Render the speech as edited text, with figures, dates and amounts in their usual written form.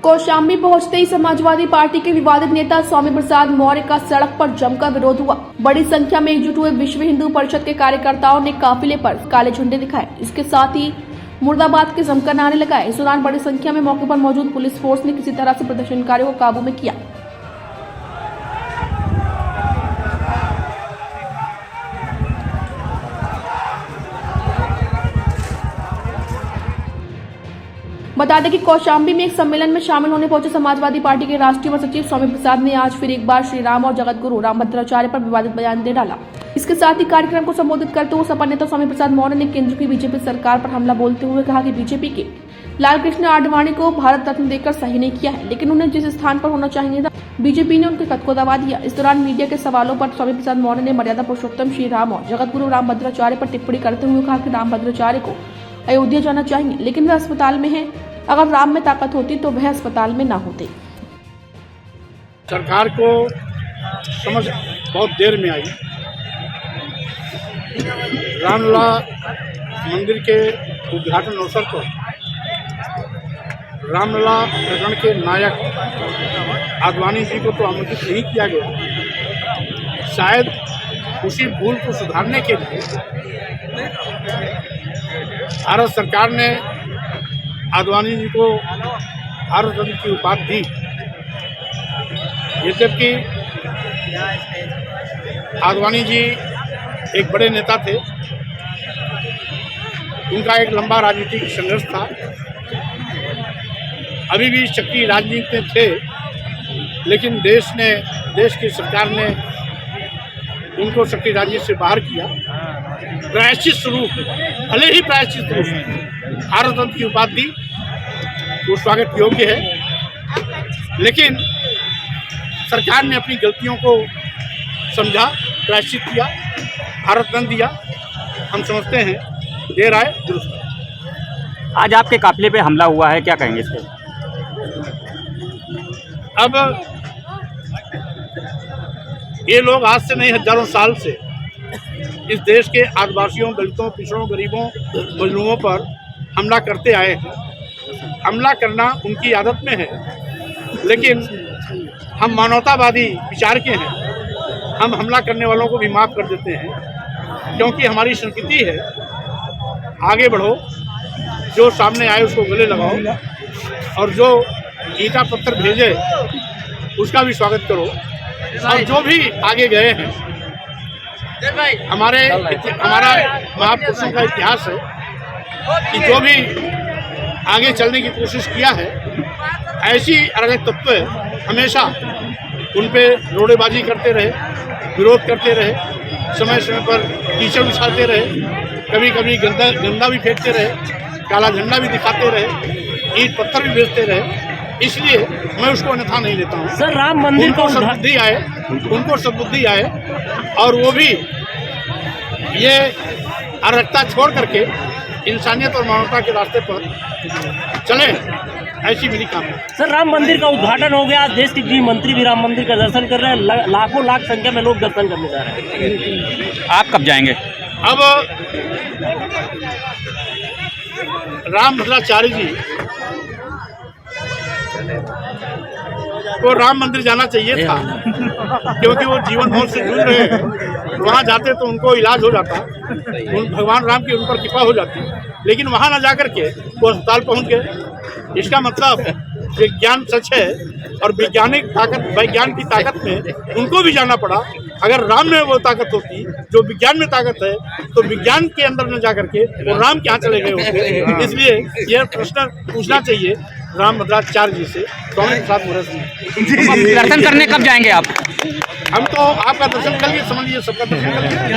कौशाम्बी पहुंचते ही समाजवादी पार्टी के विवादित नेता स्वामी प्रसाद मौर्य का सड़क पर जमकर विरोध हुआ। बड़ी संख्या में एकजुट हुए विश्व हिंदू परिषद के कार्यकर्ताओं ने काफिले पर काले झंडे दिखाए। इसके साथ ही मुर्दाबाद के जमकर नारे लगाए। इस दौरान बड़ी संख्या में मौके पर मौजूद पुलिस फोर्स ने किसी तरह से प्रदर्शनकारियों को काबू में किया। बता दें कि कौशाम्बी में एक सम्मेलन में शामिल होने पहुंचे समाजवादी पार्टी के राष्ट्रीय महासचिव स्वामी प्रसाद ने आज फिर एक बार श्री राम और जगत गुरु रामभद्राचार्य पर विवादित बयान दे डाला। इसके साथ ही कार्यक्रम को संबोधित करते हुए सपा नेता स्वामी प्रसाद मौर्य ने केंद्र की बीजेपी सरकार पर हमला बोलते हुए कहा कि बीजेपी के लालकृष्ण आडवाणी को भारत रत्न देकर सही नहीं किया है, लेकिन उन्हें जिस स्थान पर होना चाहिए था बीजेपी ने उनके कद को दबा दिया। इस दौरान मीडिया के सवालों पर स्वामी प्रसाद मौर्य ने मर्यादा पुरुषोत्तम श्री राम और जगत गुरु रामभद्राचार्य पर टिप्पणी करते हुए कहा कि रामभद्राचार्य को अयोध्या जाना चाहिए, लेकिन वह अस्पताल में है। अगर राम में ताकत होती तो वह अस्पताल में ना होते। सरकार को समझ बहुत देर में आई। रामलला मंदिर के उद्घाटन अवसर पर रामलला प्रकरण के नायक आडवाणी जी को तो आमंत्रित नहीं किया गया। शायद उसी भूल को सुधारने के लिए भारत सरकार ने आडवाणी जी को भारत रत्न की उपाधि दी। यद्यपि आडवाणी जी एक बड़े नेता थे, उनका एक लंबा राजनीतिक संघर्ष था, अभी भी शक्ति राजनीति में थे, लेकिन देश की सरकार ने उनको शक्ति राजनीति से बाहर किया। प्रायश्चित स्वरूप, भले ही प्रायश्चित स्वरूप भारत रत्न की उपाधि दी, वो स्वागत योग्य है, लेकिन सरकार ने अपनी गलतियों को समझा, प्रायश्चित किया, भारत रत्न दिया। हम समझते हैं देर आए दुरुस्त। आज आपके काफिले पे हमला हुआ है, क्या कहेंगे इस पे? अब ये लोग आज से नहीं, हजारों साल से इस देश के आदिवासियों, दलितों, पिछड़ों, गरीबों, मजलूमों पर हमला करते आए हैं। हमला करना उनकी आदत में है, लेकिन हम मानवतावादी विचार के हैं। हम हमला करने वालों को भी माफ़ कर देते हैं, क्योंकि हमारी संस्कृति है आगे बढ़ो, जो सामने आए उसको गले लगाओ, और जो ईंटा पत्थर भेजे उसका भी स्वागत करो। और जो भी आगे गए हैं, हमारा महापुरुषों का इतिहास है कि जो भी आगे चलने की कोशिश किया है, ऐसी अराजक तत्व हमेशा उन पे रोड़ेबाजी करते रहे, विरोध करते रहे, समय समय पर कीचड़ उछालते रहे, कभी कभी गंदा भी फेंकते रहे, काला झंडा भी दिखाते रहे, ईंट पत्थर भी भेजते रहे। इसलिए मैं उसको अन्यथा नहीं लेता हूँ। सर, राम मंदिर उनको सद्बुद्धि आए और वो भी ये अराजकता छोड़ करके इंसानियत और मानवता के रास्ते पर चले, ऐसी मेरी कामना। सर, राम मंदिर का उद्घाटन हो गया, देश के गृह मंत्री भी राम मंदिर का दर्शन कर रहे हैं, लाखों लाख संख्या में लोग दर्शन करने जा रहे हैं। आप कब जाएंगे? अब रामभद्राचार्य जी को राम मंदिर जाना चाहिए था, क्योंकि वो जीवन मौत से जूझ रहे हैं। वहाँ जाते तो उनको इलाज हो जाता, भगवान राम की उन पर कृपा हो जाती, लेकिन वहाँ ना जाकर के वो अस्पताल पहुँच गए। इसका मतलब विज्ञान सच है, और विज्ञान की ताकत में उनको भी जाना पड़ा। अगर राम में वो ताकत होती जो विज्ञान में ताकत है, तो विज्ञान के अंदर न जाकर के वो राम क्या चले गए होते। इसलिए यह प्रश्न पूछना चाहिए रामभद्राचार्य जी से, स्वामी प्रसाद मौर्य जी। दर्शन करने कब जाएंगे आप? हम तो आपका दर्शन कर लिए, समझ लीजिए सबका दर्शन कर लिए।